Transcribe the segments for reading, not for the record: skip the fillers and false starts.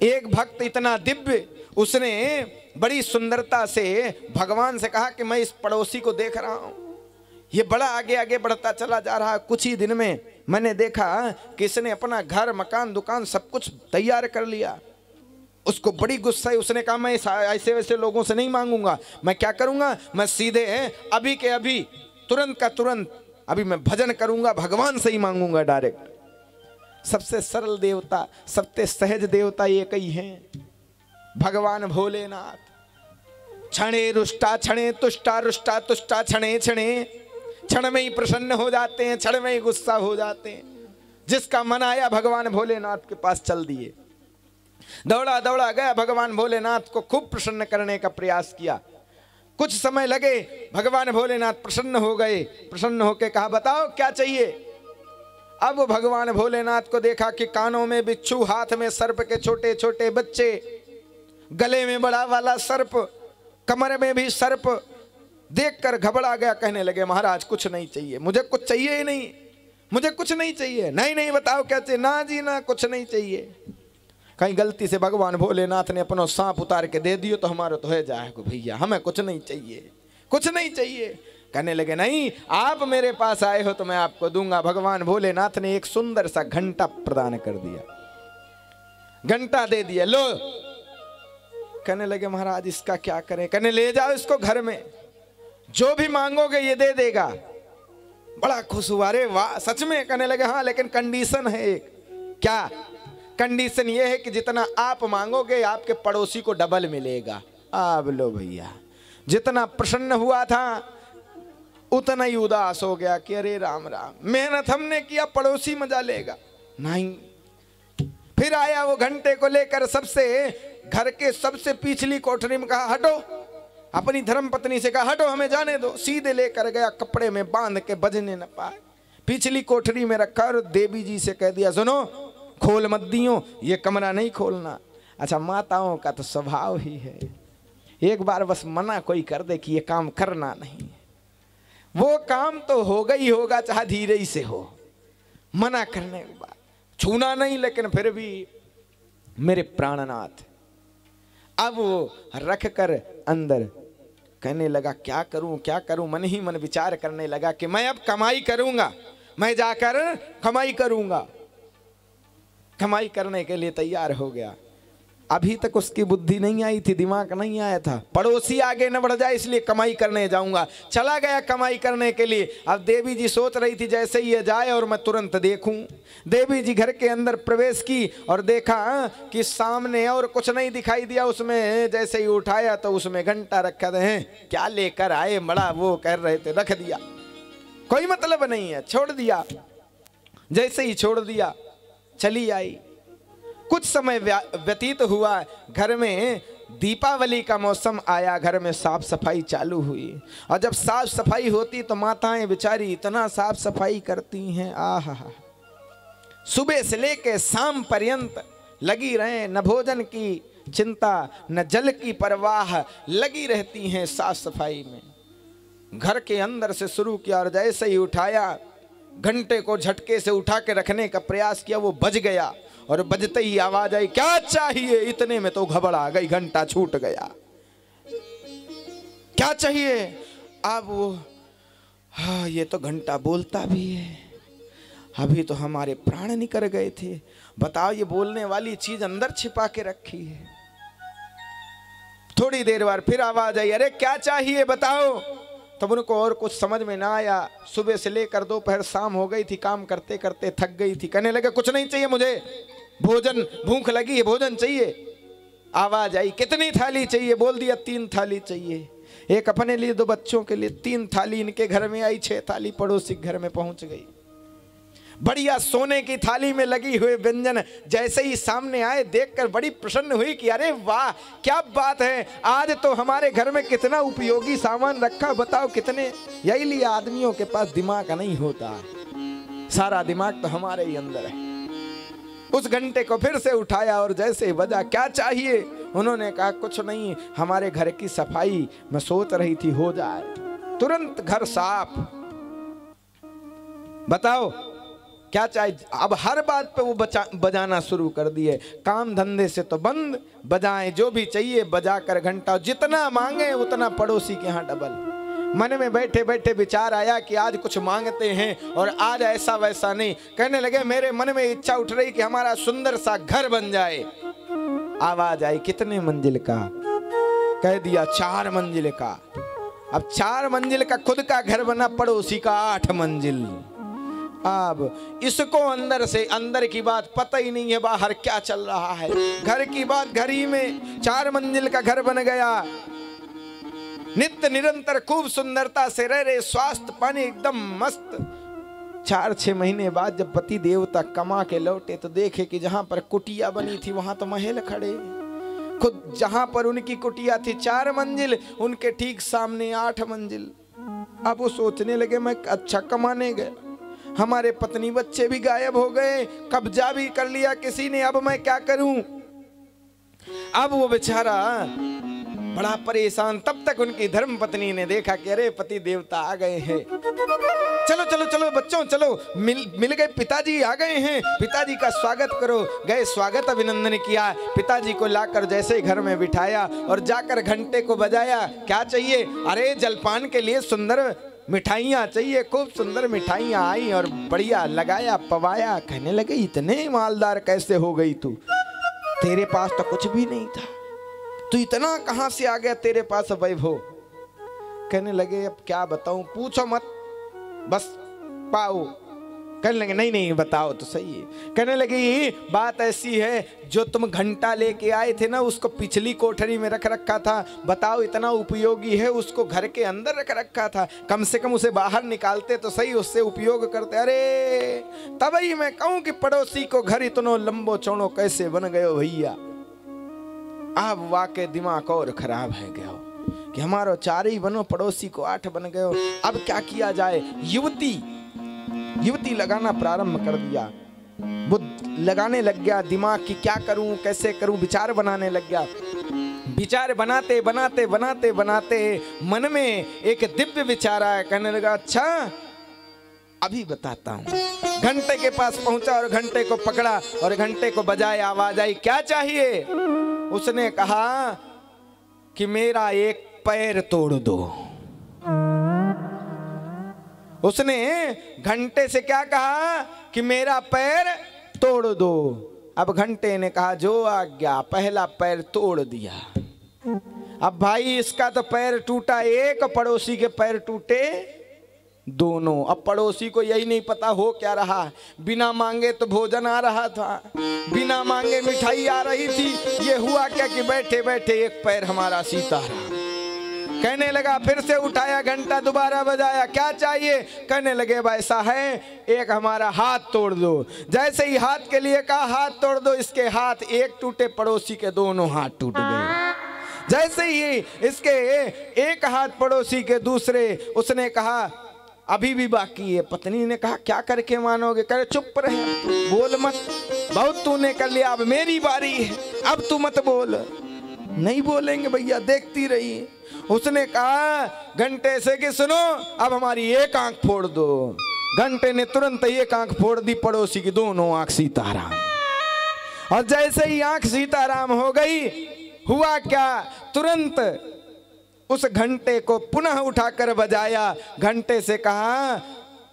एक भक्त इतना दिव्य, उसने बड़ी सुंदरता से भगवान से कहा कि मैं इस पड़ोसी को देख रहा हूं, ये बड़ा आगे आगे बढ़ता चला जा रहा है। कुछ ही दिन में मैंने देखा कि इसने अपना घर मकान दुकान सब कुछ तैयार कर लिया। उसको बड़ी गुस्सा है। उसने कहा मैं ऐसे वैसे लोगों से नहीं मांगूंगा, मैं क्या करूंगा, मैं सीधे अभी के अभी तुरंत का तुरंत अभी मैं भजन करूंगा, भगवान से ही मांगूंगा डायरेक्ट। सबसे सरल देवता, सबसे सहज देवता एक ही हैं, भगवान भोलेनाथ। क्षणे रुष्टा क्षणे तुष्टा, रुष्टा तुष्टा क्षणे क्षणे, क्षण में ही प्रसन्न हो जाते हैं, क्षण में ही गुस्सा हो जाते हैं। जिसका मन आया भगवान भोलेनाथ के पास चल दिए, दौड़ा दौड़ा गया, भगवान भोलेनाथ को खूब प्रसन्न करने का प्रयास किया। कुछ समय लगे, भगवान भोलेनाथ प्रसन्न हो गए। प्रसन्न होकर कहा बताओ क्या चाहिए। अब भगवान भोलेनाथ को देखा कि कानों में बिच्छू, हाथ में सर्प के छोटे छोटे बच्चे, गले में बड़ा वाला सर्प, कमर में भी सर्प, देखकर घबरा गया। कहने लगे महाराज कुछ नहीं चाहिए, मुझे कुछ चाहिए ही नहीं, मुझे कुछ नहीं चाहिए। नहीं नहीं बताओ क्या चाहिए। ना जी ना, कुछ नहीं चाहिए। कहीं गलती से भगवान भोलेनाथ ने अपना सांप उतार के दे दियो तो हमारा तो है जाएगा भैया, हमें कुछ नहीं चाहिए, कुछ नहीं चाहिए। कहने लगे नहीं, आप मेरे पास आए हो तो मैं आपको दूंगा। भगवान भोलेनाथ ने एक सुंदर सा घंटा प्रदान कर दिया, घंटा दे दिया, लो। कहने लगे महाराज इसका क्या करें। कहने ले जाओ इसको घर में, जो भी मांगोगे ये दे देगा। बड़ा खुश हुआ, अरे वाह सच में। कहने लगे हाँ, लेकिन कंडीशन है एक। क्या कंडीशन ये है कि जितना आप मांगोगे आपके पड़ोसी को डबल मिलेगा। अब लो भैया, जितना प्रसन्न हुआ था उतना ही उदास हो गया कि अरे राम राम, मेहनत हमने किया, पड़ोसी मजा लेगा। नहीं, फिर आया वो घंटे को लेकर, सबसे घर के सबसे पिछली कोठरी में कहा हटो। अपनी धर्मपत्नी से कहा हटो, हमें जाने दो। सीधे लेकर गया, कपड़े में बांध के, बजने न पाए, पिछली कोठरी में रखा और देवी जी से कह दिया सुनो खोल मत दियो, ये कमरा नहीं खोलना। अच्छा, माताओं का तो स्वभाव ही है, एक बार बस मना कोई कर दे कि ये काम करना नहीं, वो काम तो होगा ही होगा, चाहे धीरे ही से हो। मना करने के बाद छूना नहीं, लेकिन फिर भी मेरे प्राणनाथ। अब वो रख कर अंदर कहने लगा क्या करूं क्या करूं। मन ही मन विचार करने लगा कि मैं अब कमाई करूंगा, मैं जाकर कमाई करूंगा। कमाई करने के लिए तैयार हो गया। अभी तक उसकी बुद्धि नहीं आई थी, दिमाग नहीं आया था, पड़ोसी आगे न बढ़ जाए इसलिए कमाई करने जाऊंगा। चला गया कमाई करने के लिए। अब देवी जी सोच रही थी जैसे ही ये जाए और मैं तुरंत देखूं। देवी जी घर के अंदर प्रवेश की और देखा कि सामने और कुछ नहीं दिखाई दिया। उसमें जैसे ही उठाया तो उसमें घंटा रखा है। क्या लेकर आए, बड़ा वो कर रहे थे, रख दिया, कोई मतलब नहीं है, छोड़ दिया। जैसे ही छोड़ दिया चली आई। कुछ समय व्यतीत हुआ, घर में दीपावली का मौसम आया, घर में साफ सफाई चालू हुई। और जब साफ सफाई होती तो माताएं बेचारी इतना साफ सफाई करती हैं, आहा, सुबह से लेके शाम पर्यंत लगी रहे, न भोजन की चिंता न जल की परवाह, लगी रहती हैं साफ सफाई में। घर के अंदर से शुरू किया और जैसे ही उठाया, घंटे को झटके से उठा के रखने का प्रयास किया, वो बज गया। और बजते ही आवाज आई क्या चाहिए। इतने में तो घबरा गई, घंटा छूट गया। क्या चाहिए। अब वो हाँ, ये तो घंटा बोलता भी है, अभी तो हमारे प्राण निकल गए थे, बताओ ये बोलने वाली चीज अंदर छिपा के रखी है। थोड़ी देर बाद फिर आवाज आई, अरे क्या चाहिए बताओ। तब उनको और कुछ समझ में ना आया। सुबह से लेकर दोपहर शाम हो गई थी, काम करते करते थक गई थी। कहने लगे कुछ नहीं चाहिए मुझे, भोजन, भूख लगी है, भोजन चाहिए। आवाज आई कितनी थाली चाहिए। बोल दिया 3 थाली चाहिए, एक अपने लिए 2 बच्चों के लिए। 3 थाली इनके घर में आई, 6 थाली पड़ोसी घर में पहुंच गई। बढ़िया सोने की थाली में लगी हुए व्यंजन जैसे ही सामने आए, देखकर बड़ी प्रसन्न हुई कि अरे वाह क्या बात है, आज तो हमारे घर में कितना उपयोगी सामान रखा, बताओ कितने। यही लिए आदमियों के पास दिमाग नहीं होता, सारा दिमाग तो हमारे ही अंदर है। उस घंटे को फिर से उठाया और जैसे बजा, क्या चाहिए। उन्होंने कहा कुछ नहीं, हमारे घर की सफाई मैं सोच रही थी हो जाए। तुरंत घर साफ। बताओ क्या चाहिए। अब हर बात पे वो बजाना शुरू कर दिए। काम धंधे से तो बंद, बजाएं जो भी चाहिए बजा कर घंटा, जितना मांगे उतना पड़ोसी के यहाँ डबल। मन में बैठे बैठे विचार आया कि आज कुछ मांगते हैं और आज ऐसा वैसा नहीं। कहने लगे मेरे मन में इच्छा उठ रही कि हमारा सुंदर सा घर बन जाए। आवाज आई कितने मंजिल का? कह दिया 4 मंजिल का। अब 4 मंजिल का खुद का घर बना, पड़ोसी का 8 मंजिल। अब इसको अंदर से अंदर की बात पता ही नहीं है बाहर क्या चल रहा है। घर की बात घर ही में, 4 मंजिल का घर बन गया। नित्य निरंतर खूब सुंदरता से रह रहे, स्वास्थ्य पानी एकदम मस्त। 4-6 महीने बाद जब पति देवता कमा के लौटे तो देखे कि जहां पर कुटिया बनी थी वहां तो महल खड़े। खुद जहां पर उनकी कुटिया थी 4 मंजिल, उनके ठीक सामने 8 मंजिल। अब वो सोचने लगे मैं अच्छा कमाने गया, हमारे पत्नी बच्चे भी गायब हो गए, कब्जा भी कर लिया किसी ने, अब मैं क्या करूं। अब वो बेचारा बड़ा परेशान। तब तक उनकी धर्म पत्नी ने देखा कि अरे पति देवता आ गए हैं, चलो चलो चलो बच्चों चलो, मिल गए, पिताजी आ गए हैं, पिताजी का स्वागत करो। गए, स्वागत अभिनंदन किया, पिताजी को लाकर जैसे ही घर में बिठाया और जाकर घंटे को बजाया। क्या चाहिए? अरे जलपान के लिए सुंदर मिठाइयाँ चाहिए। खूब सुंदर मिठाइयाँ आई और बढ़िया लगाया पवाया। कहने लगे इतने मालदार कैसे हो गई तू, तेरे पास तो कुछ भी नहीं था, तू इतना कहां से आ गया, तेरे पास वैभव। कहने लगे अब क्या बताऊं, पूछो मत बस पाओ। कहने लगे नहीं नहीं बताओ तो सही है। कहने लगी बात ऐसी है, जो तुम घंटा लेके आए थे ना उसको पिछली कोठरी में रख रखा था, बताओ इतना उपयोगी है, उसको घर के अंदर रख रखा था, कम से कम उसे बाहर निकालते तो सही, उससे उपयोग करते। अरे तभी मैं कहूं कि पड़ोसी को घर इतनो लंबो चौड़ो कैसे बन गयो भैया। अब वाकई दिमाग और खराब है गया कि हमारो 4 ही बनो, पड़ोसी को 8 बन गए। अब क्या किया जाए। युवती लगाना प्रारंभ कर दिया, वो लगाने लग गया दिमाग की क्या करूं कैसे करूं, विचार बनाने लग गया। विचार बनाते बनाते बनाते बनाते मन में एक दिव्य विचार आया। कहने लगा अच्छा अभी बताता हूं। घंटे के पास पहुंचा और घंटे को पकड़ा और घंटे को बजाया। आवाज आई क्या चाहिए। उसने कहा कि मेरा एक पैर तोड़ दो। उसने घंटे से क्या कहा कि मेरा पैर तोड़ दो। अब घंटे ने कहा जो आज्ञा, पहला पैर तोड़ दिया। अब भाई इसका तो पैर टूटा एक, पड़ोसी के पैर टूटे दोनों। अब पड़ोसी को यही नहीं पता हो क्या रहा। बिना मांगे तो भोजन आ रहा था, बिना मांगे मिठाई आ रही थी। ये हुआ क्या कि बैठे बैठे एक पैर हमारा सीताराम। कहने लगा, फिर से उठाया घंटा, दोबारा बजाया, क्या चाहिए। कहने लगे ऐसा है, एक हमारा हाथ तोड़ दो। जैसे ही हाथ के लिए कहा हाथ तोड़ दो, इसके हाथ एक टूटे, पड़ोसी के दोनों हाथ टूट गए। जैसे ही इसके एक हाथ पड़ोसी के दूसरे, उसने कहा अभी भी बाकी है। पत्नी ने कहा क्या करके मानोगे। करे चुप रहे, बोल मत, बहुत तूने कर लिया, अब मेरी बारी है, अब तू मत बोल। नहीं बोलेंगे भैया, देखती रही। उसने कहा घंटे से कि सुनो अब हमारी एक आंख फोड़ दो। घंटे ने तुरंत एक आंख फोड़ दी, पड़ोसी की दोनों आंख सीताराम। और जैसे ही आंख सीताराम हो गई, हुआ क्या, तुरंत उस घंटे को पुनः उठाकर बजाया। घंटे से कहा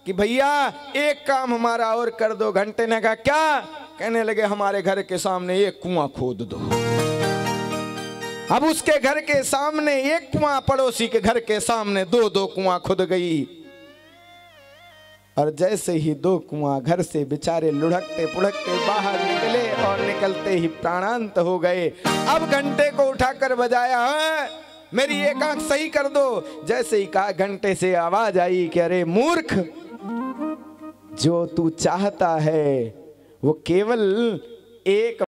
कि भैया एक काम हमारा और कर दो। घंटे ने कहा क्या। कहने लगे हमारे घर के सामने एक कुआं खोद दो। अब उसके घर के सामने एक कुआं, पड़ोसी के घर के सामने 2-2 कुआं खुद गई। और जैसे ही 2 कुआं, घर से बेचारे लुढ़कते पुढ़कते बाहर निकले और निकलते ही प्राणांत हो गए। अब घंटे को उठाकर बजाया, मेरी एक आंख सही कर दो। जैसे ही कहा, घंटे से आवाज आई कि अरे मूर्ख, जो तू चाहता है वो केवल एक